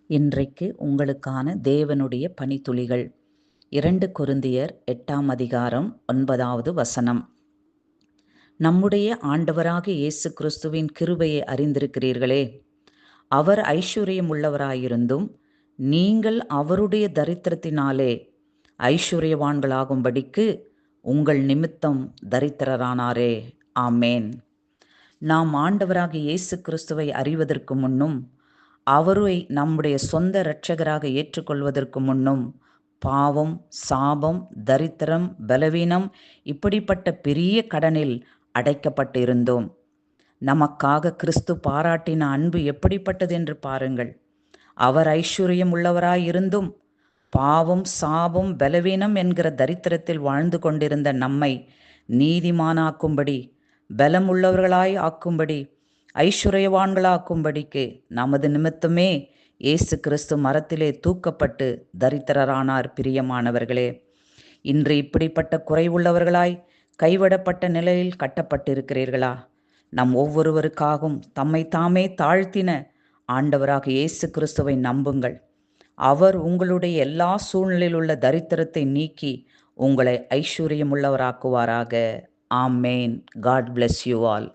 இன்றைக்கு உங்களுக்கான தேவனுடைய பணித்துளிகள் 2 கொரிந்தியர் 8ஆம் அதிகாரம் 9வது வசனம். நம்முடைய ஆண்டவராகிய இயேசு கிறிஸ்துவின் கிருபையை அறிந்திருக்கிறீர்களே. அவர் ஐசுவரியம் உள்ளவராயிருந்தும் நீங்கள் அவருடைய தரித்திரத்தினாலே ஐசுவரியவான்களாகும்படிக்கு உங்கள் நிமித்தம் தரித்திரரானாரே. ஆமேன். நாம் ஆண்டவராகிய இயேசு கிறிஸ்துவை அறிவதற்கு முன்னும் அவரை நம்முடைய சொந்த இரட்சகராக ஏற்றுக்கொள்வதற்கு முன்னும் பாவம், சாபம், தரித்திரம், பலவீனம் இப்படிப்பட்ட பெரிய கடனில் அடைக்கப்பட்டிருந்தோம். நமக்காக கிறிஸ்து பாராட்டின அன்பு எப்படிப்பட்டது என்று பாருங்கள். அவர் ஐஸ்வர்யம் உள்ளவராயிருந்தும் பாவம், சாபம், பலவீனம் என்கிற தரித்திரத்தில் வாழ்ந்து கொண்டிருந்த நம்மை நீதிமானாக்கும்படி, பலம் உள்ளவர்களாய் ஆக்கும்படி, ஐஸ்வர்யவான்களாக்கும்படிக்கு நமது நிமித்தமே இயேசு கிறிஸ்து மரத்திலே தூக்கப்பட்டு தரித்திரரானார். பிரியமானவர்களே, இன்று இப்படிப்பட்ட குறைவுள்ளவர்களாய் கைவிடப்பட்ட நிலையில் கட்டப்பட்டிருக்கிறீர்களா? நம் ஒவ்வொருவருக்காகவும் தம்மை தாமே தாழ்த்தின ஆண்டவராக இயேசு கிறிஸ்துவை நம்புங்கள். அவர் உங்களுடைய எல்லா சூழ்நிலையில் உள்ள தரித்திரத்தை நீக்கி உங்களை ஐஸ்வர்யம் உள்ளவராக்குவாராக. Amen. God bless you all.